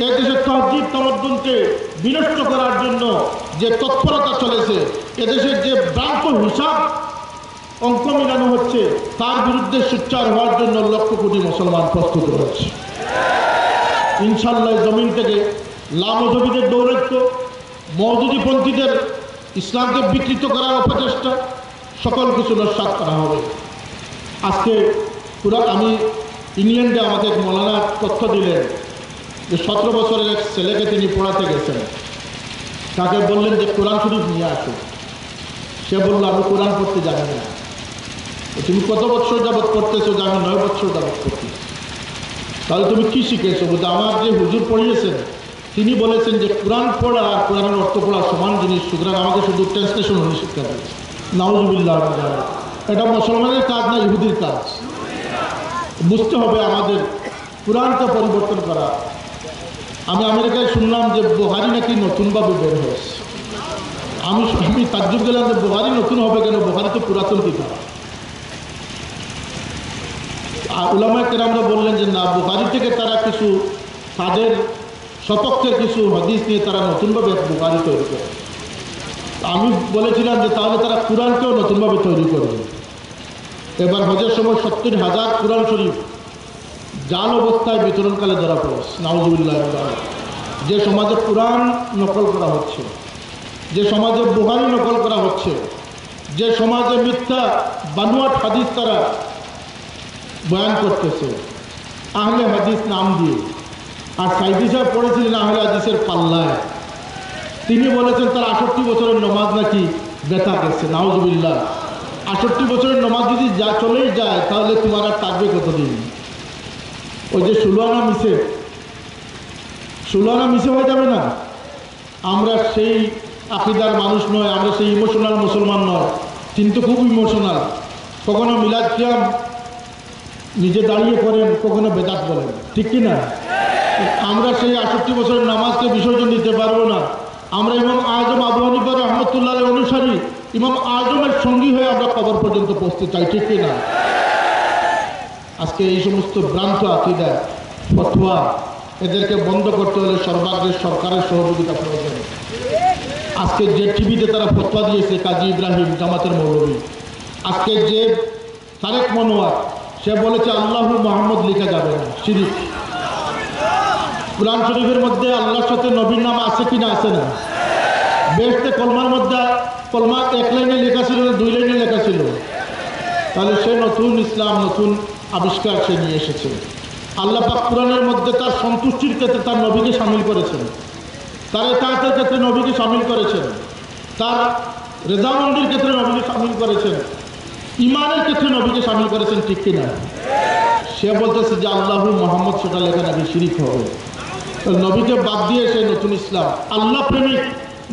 এই দেশের তহজিব তমদ্দুনকে বিনষ্ট করার জন্য যে তৎপরতা চলেছে, এদেশের যে ভ্রান্ত হিসাব অঙ্ক মিলানো হচ্ছে, তার বিরুদ্ধে সোচ্চার হওয়ার জন্য লক্ষ কোটি মুসলমান প্রস্তুত রয়েছে। ইনশাল্লাহ জমিন থেকে লামজবিদের দৌরাত্ম্য, মওদুদিপন্থীদের ইসলামকে বিকৃত করার অপচেষ্টা, সকল কিছু নস্যাৎ করা হবে। আজকে পুরো আমি ইংল্যান্ডে আমাকে এক মৌলানা তথ্য দিলেন যে 17 বছরের এক ছেলেকে তিনি পড়াতে গেছেন। তাকে বললেন যে কোরআন শরীফ নিয়ে আসো। সে বলল আমি কোরআন পড়তে জানি না। তুমি কত বছর যাবৎ পড়তেছো? যে আমি 9 বছর যাবৎ পড়তেছি। তাহলে তুমি কি শিখেছো? বলতে আমার যে হুজুর পড়িয়েছেন তিনি বলেছেন যে কোরআন পড়া আর কোরআনের অর্থ পড়া সমান জিনিস, সুতরাং আমাকে শুধু ট্রান্সলেশন উনি শিক্ষা দিয়েছে। নাউজুবিল্লাহ, এটা মুসলমানের কাজ না, ইহুদির কাজ। বুঝতে হবে আমাদের কোরআনকে পরিবর্তন করা। আমি আমেরিকায় শুনলাম যে বুখারী নাকি নতুনভাবে বের হয়েছে। আমি তাজ্জুব গেলাম যে বুখারী নতুন হবে কেন? বুখারী তো পুরাতন কিতাব। উলামায়ে কেরামরা বললেন যে না, বুখারী থেকে তারা কিছু তাদের সপক্ষের কিছু হাদিস নিয়ে তারা নতুনভাবে বুখারী তৈরি করে। আমি বলেছিলাম যে তাহলে তারা কোরআনকেও নতুনভাবে তৈরি করবে। এবার হজের সময় 70,000 কোরআন শরীফ জাল অবস্থায় বিতরণকালে ধরা পড়েছে। নাউজুবিল্লাহ। যে সমাজে কোরআন নকল করা হচ্ছে, যে সমাজে বুখারী নকল করা হচ্ছে, যে সমাজে মিথ্যা বানোয়াট হাদিস তারা বয়ান করতেছে আহলে হাদিস নাম দিয়ে। আর সাইদি সাহেব পড়েছিলেন আহলে হাদিসের পাল্লায়। তিনি বলেছেন তার 68 বছরের নমাজ নাকি ব্যথা গেছে। নাউজুবিল্লাহ। 68 বছরের নমাজ যদি চলেই যায় তাহলে তোমার আর থাকবে কতদিন? ওই যে 16 আনা মিশে হয়ে যাবে না। আমরা সেই আকীদার মানুষ নয়, আমরা সেই ইমোশনাল মুসলমান নয়, কিন্তু খুব ইমোশনাল। কখনো মিলাদ কিয়াম নিজে দাঁড়িয়ে করেন, কখনো বেদাত বলেন, ঠিক কি না? আমরা সেই 68 বছরের নামাজকে বিসর্জন দিতে পারবো না। আমরা ইমাম আজম আবু হানিফা রহমতুল্লাহ অনুসারী, ইমাম আজমের সঙ্গী হয়ে আমরা কবর পর্যন্ত পৌঁছতে চাই, ঠিক কি না? আজকে এই সমস্ত ভ্রান্ত আকীদা ফতোয়া এদেরকে বন্ধ করতে হলে সর্বাগ্রে সরকারের সহযোগিতা প্রয়োজন। আজকে যে টিভিতে তারা ফতোয়া দিয়েছে, কাজী ইব্রাহিম জামাতের মৌলভী, আজকে যে তারেক মনোয়ার, সে বলেছে আল্লাহু মুহাম্মদ লেখা যাবে না, শিরক। কোরআন শরীফের মধ্যে আল্লাহর সাথে নবীর নাম আছে কিনা? আছে না? বেহেশতে কলমার মধ্যে কলমা 1 লাইনে লেখা ছিল না 2 লাইনে লেখা ছিল? তাহলে সে নতুন ইসলাম, নতুন আবিষ্কার সে নিয়ে এসেছে। আল্লাহ পাক কোরআনের মধ্যে তার সন্তুষ্টির ক্ষেত্রে তার নবীকে শামিল করেছেন, তার ইতাআতের ক্ষেত্রে নবীকে শামিল করেছেন, তার রেজামন্দির ক্ষেত্রে নবীকে শামিল করেছেন, ইমানের ক্ষেত্রে নবীকে শামিল করেছেন, ঠিক কিনা? সে বলতেছে যে আল্লাহু মুহাম্মদ, সেটা লেখা নাকি শিরিক হবে। নবীকে বাদ দিয়ে সে নতুন ইসলাম। আল্লাহ প্রেমিক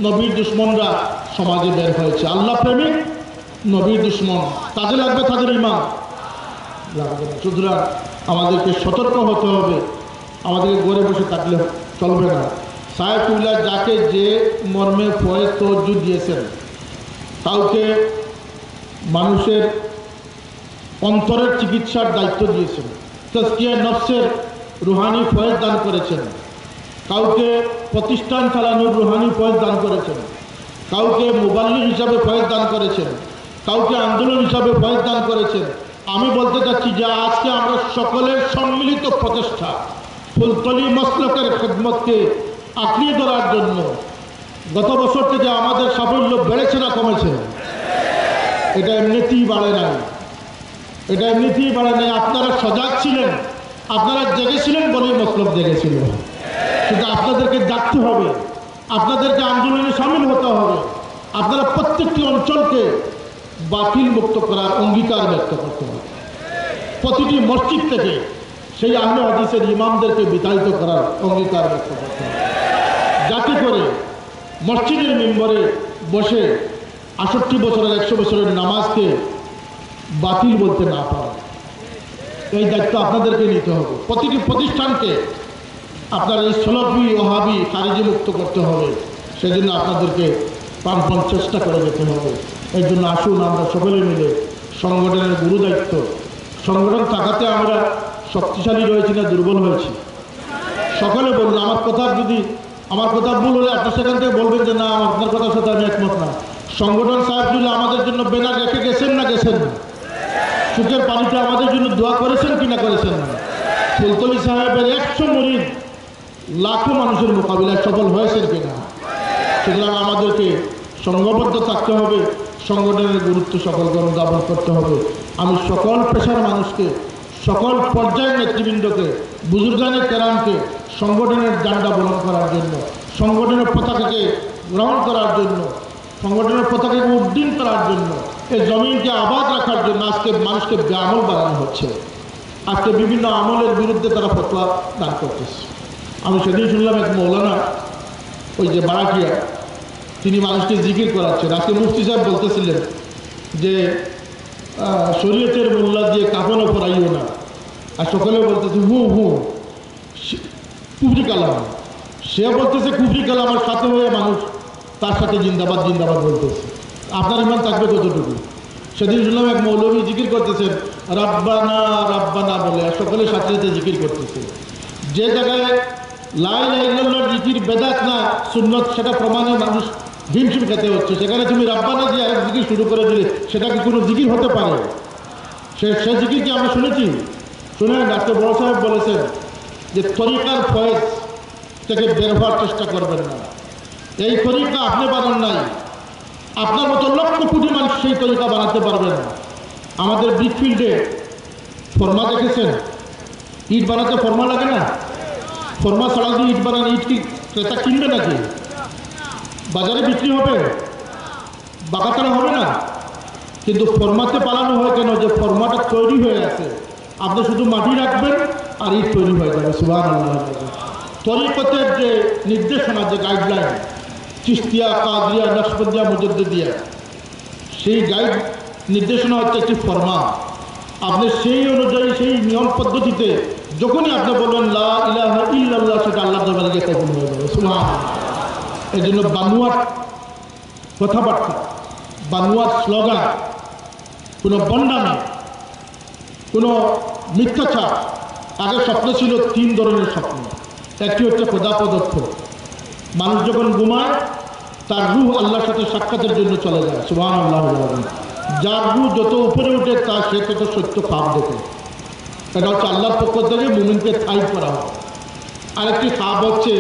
নবীর দুশ্মনরা সমাজে বের হয়েছে। আল্লাহ প্রেমিক নবীর দুশ্মন, কাজে লাগবে তাদের ইমান, লাগবে না। সুতরাং আমাদেরকে সতর্ক হতে হবে, আমাদেরকে ঘরে বসে থাকলে চলবে না। সাহেবুল্লাহ যাকে যে মর্মে ফয়েজ তওজ্জুহ দিয়েছেন, কাউকে মানুষের অন্তরের চিকিৎসার দায়িত্ব দিয়েছেন, তাজকিয়া নফসের রুহানি ফয়েজ দান করেছেন, কাউকে প্রতিষ্ঠান চালানোর রুহানি ফয়েজ দান করেছেন, কাউকে মুবাল্লিগ হিসাবে ফয়েজ দান করেছেন, কাউকে আন্দোলন হিসাবে ফয়েজ দান করেছেন। আমি বলতে চাচ্ছি যে আজকে আমরা সকলের সম্মিলিত প্রচেষ্টা ফুলতলি মসলকের খেদমতকে আঁকড়িয়ে ধরার জন্য, গত বছর থেকে আমাদের সাফল্য বেড়েছে না কমেছে? এটা এমনিতেই বাড়ে নাই, এটা এমনিতেই বাড়ে নাই। আপনারা সজাগ ছিলেন, আপনারা জেগেছিলেন বলেই মতলব জেগেছিল। কিন্তু আপনাদেরকে ডাকতে হবে, আপনাদেরকে আন্দোলনে সামিল হতে হবে। আপনারা প্রত্যেকটি অঞ্চলকে বাতিল মুক্ত করার অঙ্গীকার ব্যক্ত করতে হবে। প্রতিটি মসজিদ থেকে সেই আহলে হাদিসের ইমামদেরকে বিতাড়িত করার অঙ্গীকার ব্যক্ত করতে হবে, যাতে করে মসজিদের মেম্বরে বসে ৬৮ বছরের ১০০ বছরের নামাজকে বাতিল বলতে না পারে। এই দায়িত্ব আপনাদেরকে নিতে হবে। প্রতিটি প্রতিষ্ঠানকে আপনার এই সলফি ওহাবি খারিজি মুক্ত করতে হবে। সেজন্য আপনাদেরকে প্রাণপণ চেষ্টা করে যেতে হবে। এই জন্য আসুন আমরা সকলে মিলে সংগঠনের গুরু দায়িত্ব, সংগঠন থাকাতে আমরা শক্তিশালী রয়েছি না দুর্বল হয়েছি? সকলে বলুন। আমার কথা ভুল হলে আপনি সেখান থেকে বলবেন যে না, আপনার কথার সাথে আমি একমত না। সংগঠন সাহেবুল্লাহ আমাদের জন্য ব্যানার রেখে গেছেন না গেছেন না? সুখের পানিতে আমাদের জন্য দোয়া করেছেন কিনা করেছেন না? ফুলতলি সাহেবের ১০০ মুরিদ লাখো মানুষের মোকাবিলায় সফল হয়েছেন কিনা? সুতরাং আমাদেরকে সংঘবদ্ধ থাকতে হবে, সংগঠনের গুরুত্ব সকলকে অনুধাবন করতে হবে। আমি সকল পেশার মানুষকে, সকল পর্যায়ের নেতৃবৃন্দকে, বুজুর্গানে কেরামকে সংগঠনের জান্ডা বহন করার জন্য, সংগঠনের পতাকাকে গ্রহণ করার জন্য, সংগঠনের পতাকাকে উড্ডীন করার জন্য, এই জমিনকে আবাদ রাখার জন্য আজকে মানুষকে বেআমল বানানো হচ্ছে। আজকে বিভিন্ন আমলের বিরুদ্ধে তারা ফতোয়া দান করতেছে। আমি সেদিন শুনলাম এক মৌলানা, ওই যে বারাকিয়া, তিনি মানুষকে জিকির করাচ্ছেন। আজকে মুফতি সাহেব বলতেছিলেন যে শরীয়তের মোল্লা দিয়ে কাফনও পরাইও না, আর সকলেও বলতেছে হু হু কুফরি কালাম। সে বলতেছে কুফরি কালামের সাথে হয়ে মানুষ তার সাথে জিন্দাবাদ জিন্দাবাদ বলতেছে। আপনার ইমান থাকবে কতটুকু? সেদিন শুনলাম এক মৌলভী জিকির করতেছেন রাব্বানা রাব্বানা বলে, আর সকলের সাথে সাথে জিকির করতেছে। যে জায়গায় লা ইলাহা ইল্লাল্লাহর জিকির বেদাত না সুন্নত, সেটা প্রমাণে মানুষ হিমশিম খেতে হচ্ছে। সেখানে তুমি রাব্বানা দিয়ে আরেক জিকির শুরু করে দিলে সেটা কি কোনো জিকির হতে পারে? সে জিকির কি আমরা শুনেছি? শুনেন, ডাক্তার বড় সাহেব বলেছেন যে তরিকার ফয়েজ থেকে বের হওয়ার চেষ্টা করবেন না। এই তরিকা আপনি বানান নাই, আপনার মতো লক্ষ কোটি মানুষ সেই তরিকা বানাতে পারবেন না। আমাদের ব্রিকফিল্ডে ফর্মা দেখেছেন? ইট বানাতে ফর্মা লাগে না? ফর্মা ছাড়া দিয়ে ইট বানান, ইট কি ক্রেতা কিনবে নাকি? বাজারে বিক্রি হবে, বাঁকাতারা হবে না। কিন্তু ফর্মাতে পালানো হয় কেন? যে ফর্মাটা তৈরি হয়ে আছে, আপনি শুধু মাটি রাখবেন আর ইট তৈরি হয়ে যাবে। সুবহানাল্লাহ। তরিকতের যে নির্দেশনা, যে গাইডলাইন, চিশতিয়া, কাদরিয়া, নকশবন্দিয়া, মুজাদ্দিদিয়া, সেই গাইড নির্দেশনা হচ্ছে একটি ফর্মা। আপনি সেই অনুযায়ী, সেই নিয়ম পদ্ধতিতে যখনই আপনি বলবেন লা ইলাহা ইল্লাল্লাহ, সেটা আল্লাহর দরবারে গিয়ে কবুল হয়ে যাবে। সুবহানাল্লাহ। এই জন্য বানুয়ার কথাবার্তা, বানুয়ার স্লোগান, কোনো বন্ডামি, কোনো মিথ্যাচার। আগে স্বপ্ন ছিল 3 ধরনের স্বপ্ন। একটি হচ্ছে খোদা প্রদত্ত, মানুষ যখন ঘুমায় তার রূহ আল্লাহর সাথে সাক্ষাতের জন্য চলে যায়। সুবহানাল্লাহ। যার রূহ যত উপরে উঠে তার সে তত সত্য খাপ দেখে। এটা হচ্ছে আল্লাহর পক্ষ থেকে মুমিনকে খাইব করা হয়। আরেকটি খাপ হচ্ছে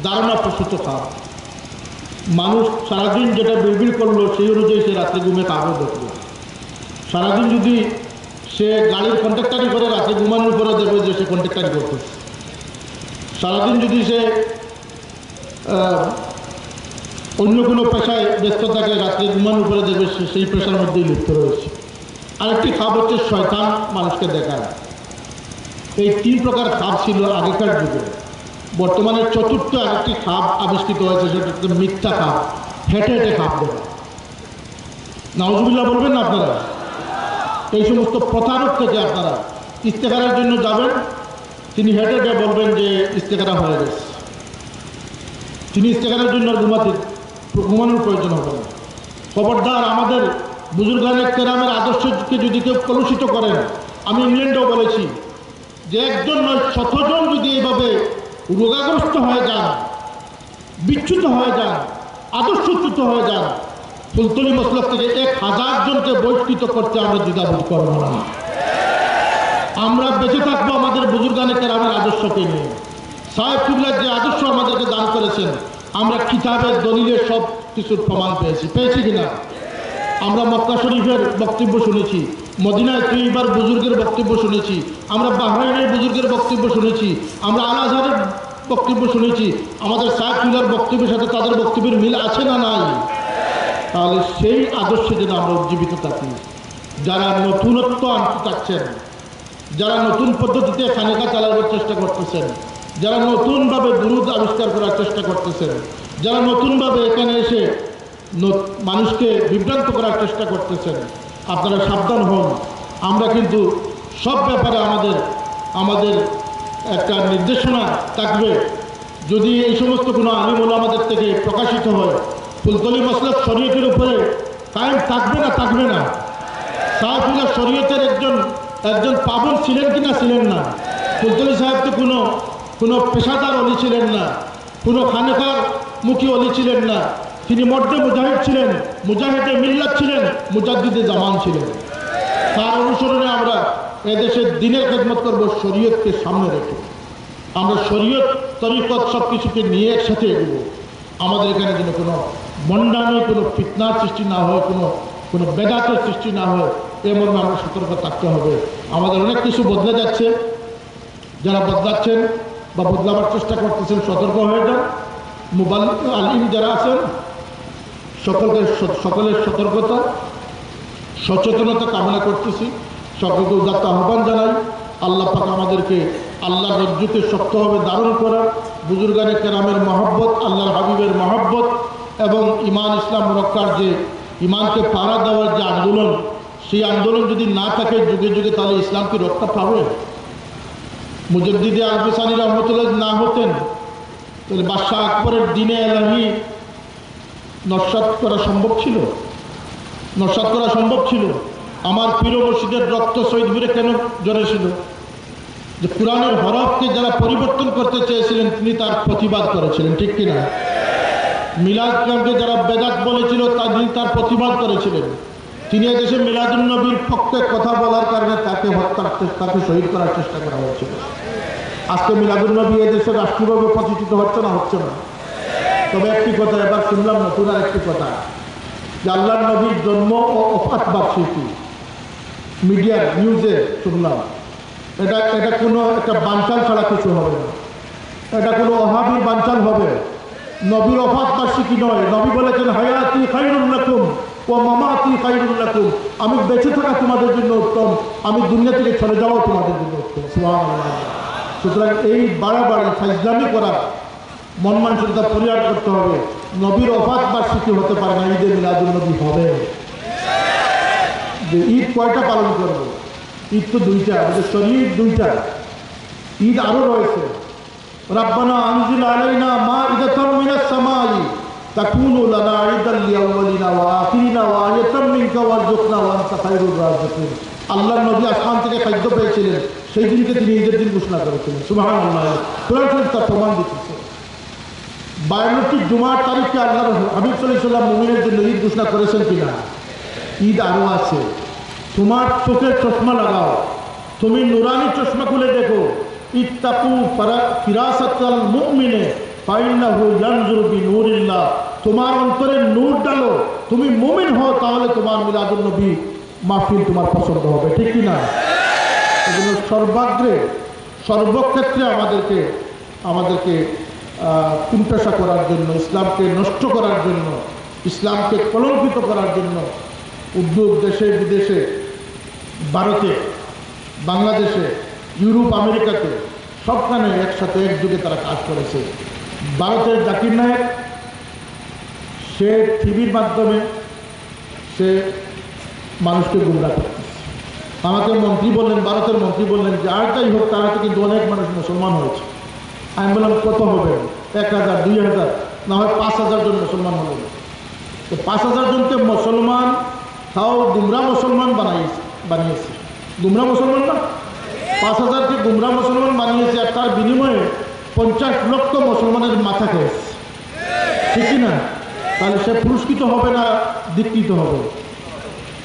ধারণা প্রসূত খাপ। মানুষ সারাদিন যেটা বিড়বিড় করলো সেই অনুযায়ী সে রাত্রে ঘুমে কাগজ দেখলো। সারাদিন যদি সে গাড়ির কন্ট্রাক্টারি করে রাতে ঘুমানোর পরে দেখবে যে সে কন্ট্রাক্টারি করতেছে। সারাদিন যদি সে অন্য কোনো পেশায় ব্যস্ত থাকে, রাত্রে ঘুমানোর পরে দেখবে সেই পেশার মধ্যেই লিপ্ত রয়েছে। আরেকটি খাপ হচ্ছে শয়তান মানুষকে দেখায়। এই 3 প্রকার খাপ ছিল আগেকার যুগে। বর্তমানে চতুর্থ আরেকটি খাপ আবিষ্কৃত হয়েছে, সেটা হচ্ছে মিথ্যা খাপ, হেঁটে হেঁটে খাপ দেওয়া। নাউজুবিল্লাহ বলবেন না আপনারা? এই সমস্ত প্রতারক থেকে আপনারা ইস্তেখারার জন্য যাবেন, তিনি হেঁটে হেঁটে বলবেন যে ইস্তেখারা হয়ে গেছে। তিনি ইস্তেখারার জন্য ঘুমানোর প্রয়োজন হবে না। খবরদার, আমাদের বুজুর্গানে কেরামের আদর্শকে যদি কেউ কলুষিত করেন, আমি ইংল্যান্ডেও বলেছি যে একজন নয় 100 জন যদি এইভাবে রোগাগ্রস্ত হয়ে যান, বিচ্যুত হয়ে যান, আদর্শচ্যুত হয়ে যান, ফুলতলি মসলক থেকে 1000 জনকে বহিষ্কৃত করতে আমরা দ্বিধাবোধ করব না। আমরা বেঁচে থাকবো আমাদের বুজুর্গানে কেরামের আদর্শকে নিয়ে। সাহেব কিবলার যে আদর্শ আমাদেরকে দান করেছেন, আমরা কিতাবের দলিলের সব কিছুর প্রমাণ পেয়েছি কিনা? আমরা মক্কা শরীফের বক্তব্য শুনেছি, মদিনায় তৈবার বুজুর্গের বক্তব্য শুনেছি, আমরা বাহরাইনের বুজুর্গের বক্তব্য শুনেছি, আমরা আল আজহারের বক্তব্য শুনেছি। আমাদের সাহেবুল্লাহর বক্তব্যের সাথে তাদের বক্তব্যের মিল আছে না নাই? তাহলে সেই আদর্শে যেন আমরা উজ্জীবিত থাকি। যারা নতুনত্ব আনতে চাচ্ছেন, যারা নতুন পদ্ধতিতে খানিকা চালানোর চেষ্টা করতেছেন, যারা নতুনভাবে দুরূদ আবিষ্কার করার চেষ্টা করতেছেন, যারা নতুনভাবে এখানে এসে মানুষকে বিভ্রান্ত করার চেষ্টা করতেছেন, আপনারা সাবধান হন। আমরা কিন্তু সব ব্যাপারে আমাদের একটা নির্দেশনা থাকবে। যদি এই সমস্ত কোনো আলিম ওলামাদের থেকে প্রকাশিত হয়, ফুলতলি মাসলাক শরীয়তের উপরে কায়েম থাকবে না থাকবে না? সাহেবুল্লাহ শরীয়তের একজন পাবন ছিলেন কি না ছিলেন না? ফুলতলি সাহেব তো কোনো পেশাদার অলি ছিলেন না, কোনো খানেকার মুখী অলি ছিলেন না। তিনি মর্দে মুজাহিদ ছিলেন, মুজাহিদে মিল্লাত ছিলেন, মুজাদ্দিদে জামান ছিলেন। তার অনুসরণে আমরা এদেশের দিনের খেদমত করব শরীয়তকে সামনে রেখে। আমরা শরীয়ত তরিকত সব কিছুকে নিয়ে একসাথে এগোবো। আমাদের এখানে যেন কোনো মন্ডামি, কোনো ফিতনার সৃষ্টি না হয়, কোনো বেদাতের সৃষ্টি না হয়, এমন আমরা সতর্ক থাকতে হবে। আমাদের অনেক কিছু বদলে যাচ্ছে। যারা বদলাচ্ছেন বা বদলাবার চেষ্টা করতেছেন সতর্ক হয়ে যান। মুবাল্লিগ আলিম যারা আছেন সকলের সতর্কতা সচেতনতা কামনা করতেছি। সকলকে উদাত্ত আহ্বান জানাই। আল্লাহ পাক আমাদেরকে আল্লাহর রজ্জুকে শক্তভাবে ধারণ করার, বুজুর্গানে কেরামের মহব্বত, আল্লাহর হাবিবের মহব্বত এবং ইমান ইসলাম রক্ষার যে ইমানকে পাহারা দেওয়ার যে আন্দোলন, সেই আন্দোলন যদি না থাকে যুগে যুগে, তাহলে ইসলাম কি রক্ষা পাবে? মুজাদ্দিদে আল-ফিসানি রহমতুল্লাহ না হতেন, তাহলে বাদশাহ আকবরের দিনে এলাহি নস্যাৎ করা সম্ভব ছিল? নস্যাৎ করা সম্ভব ছিল? আমার পীর মুর্শিদের রক্ত শহীদপুরে কেন ঝরেছিল? যে কোরআনের হরফকে যারা পরিবর্তন করতে চেয়েছিলেন তিনি তার প্রতিবাদ করেছিলেন, ঠিক কিনা? মিলাদকে যারা বেদাত বলেছিল তিনি তার প্রতিবাদ করেছিলেন। তিনি এদেশে মিলাদুন নবীর পক্ষে কথা বলার কারণে তাকে শহীদ করার চেষ্টা করা হয়েছিল। আজকে মিলাদুন নবী এদেশে রাষ্ট্রীয়ভাবে প্রতিষ্ঠিত হচ্ছে না? হচ্ছে না। তবে একটি কথা এবার শুনলাম, নতুন আর একটি কথা, যে আল্লাহর নবীর জন্ম ও ওফাত বার্ষিকী মিডিয়ার নিউজে শুনলাম। এটা কোনো একটা বানচাল ছাড়া কিছু হবে না। এটা কোনো ওহাবীর বানচাল হবে। নবীর ওফাত বার্ষিকী নয়। নবী বলেছেন হায়াতি খায়রুল লাকুম ও মামাতি খায়রুল লাকুম, আমি বেঁচে থাকা তোমাদের জন্য উত্তম, আমি দুনিয়া থেকে চলে যাওয়া তোমাদের জন্য উত্তম। সুবহানাল্লাহ। সুতরাং এই বাড়াবাড়ি ফাইজলামি করা মন মানসিকতা পরিহার করতে হবে। নবীর ওফাত বার্ষিকী হতে পারে না, ঈদে মিলাদুন নবী হবে। যে ঈদ কয়টা পালন করব? ঈদ তো দুইটা, আমাদের শরীর দুইটা, ঈদ আরও রয়েছে। রাব্বানা আনজিল আলাইনা মাইদাতাম মিনাস সামাই তাকুনু লানা ঈদাল লিআউয়ালিনা ওয়া আখিরিনা ওয়া আয়াতাম মিনকা ওয়ারযুকনা ওয়া আনতা খায়রুর রাযিকিন। আল্লাহর নবী আসমান থেকে খাদ্য পেয়েছিলেন, সেই দিনকে তিনি ঈদের দিন ঘোষণা করেছিলেন। সুবহানাল্লাহ। কোরআন শরীফ তার প্রমাণ দিতেছে। 52টি জুমার তারিখে আল্লাহর হাবিব সাল্লাল্লাহু আলাইহি ওয়াসাল্লাম মুমিনের জন্য ঈদ ঘোষণা করেছেন কিনা? ঈদ আরও আছে। তোমার চোখের চশমা লাগাও, তুমি নুরানি চশমা খুলে দেখো। ইত্তাকু ফিরাসাতাল মুমিনে ফাইন্নাহু ইয়ানজুরু বিনূরিল্লাহ। তোমার অন্তরে নূর ডালো, তুমি মুমিন হও, তাহলে তোমার মিলাদুন নবী মাহফিল তোমার পছন্দ হবে, ঠিক কি না? এজন্য সর্বাগ্রে সর্বক্ষেত্রে আমাদেরকে কুণ্ঠাসা করার জন্য, ইসলামকে নষ্ট করার জন্য, ইসলামকে কলঙ্কিত করার জন্য উদ্যোগ দেশে বিদেশে, ভারতে, বাংলাদেশে, ইউরোপ, আমেরিকাতে সবখানে একসাথে একযুগে তারা কাজ করেছে। ভারতের জাকির নায়েক, সে টিভির মাধ্যমে সে মানুষকে গুমরাহ করতেছে। আমাকে মন্ত্রী বললেন, ভারতের মন্ত্রী বললেন যে আর যাই হোক, তারা তো কিন্তু অনেক মানুষ মুসলমান হয়েছে। আমি বললাম কত হবে? 1000, 2000, না হয় 5000 জন মুসলমান হলেন। তো 5000 জনকে মুসলমান, তাও গুমরা মুসলমান বানিয়েছে। গুমরা মুসলমান না, 5000কে গুমরা মুসলমান বানিয়েছে, আর তার বিনিময়ে 50 লক্ষ মুসলমানের মাথা খেয়েছে, ঠিক না? তাহলে সে পুরস্কৃত হবে না দীক্ষিত হবে?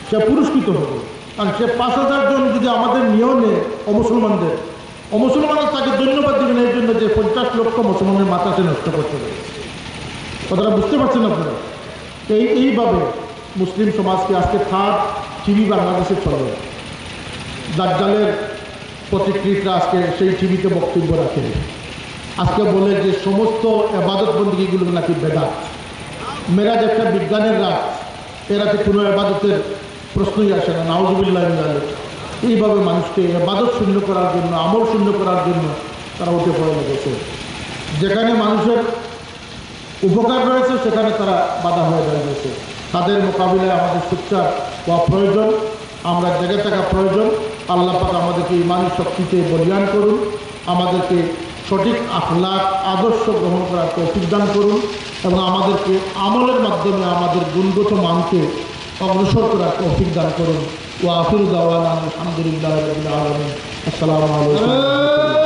সে পুরস্কৃত হবে। কারণ সে 5000 জন যদি আমাদের নিয়মে অমুসলমানরা তাকে ধন্যবাদ দেবেন এই জন্য যে 50 লক্ষ মুসলমানের মাথা সে নষ্ট করতে পেরেছে। কথাটা বুঝতে পারছেন আপনারা? এইভাবে মুসলিম সমাজকে আজকে থার্ড টিভি বাংলাদেশে চলে। দাজ্জালের প্রতিক্রিয়াটা আজকে সেই টিভিতে বক্তব্য রাখে, আজকে বলে যে সমস্ত এবাদত বন্দীগুলো নাকি বেদাত। মেরাজ একটা বিজ্ঞানের রাত, এরাতে কোনো এবাদতের প্রশ্নই আসে না, নাউজুবিল্লাহ মিন যালিক। এইভাবে মানুষকে এবাদত শূন্য করার জন্য, আমল শূন্য করার জন্য তারা উঠে পড়ে লেগেছে। যেখানে মানুষের উপকার রয়েছে সেখানে তারা বাধা হয়ে দাঁড়িয়েছে। তাদের মোকাবিলায় আমাদের সোচ্চার হওয়া প্রয়োজন, আমরা জেগে থাকা প্রয়োজন। আল্লাহ পাক আমাদেরকে ইমানি শক্তিতে বলিয়ান করুন, আমাদেরকে সঠিক আখলাক আদর্শ গ্রহণ করার তৌফিক দান করুন এবং আমাদেরকে আমলের মাধ্যমে আমাদের গুণগত মানকে অগ্রসর করার তৌফিক দান করুন। ওয়া আখিরু দাওয়ানা আলহামদুলিল্লাহি রাব্বিল আলামিন। আসসালামু আলাইকুম।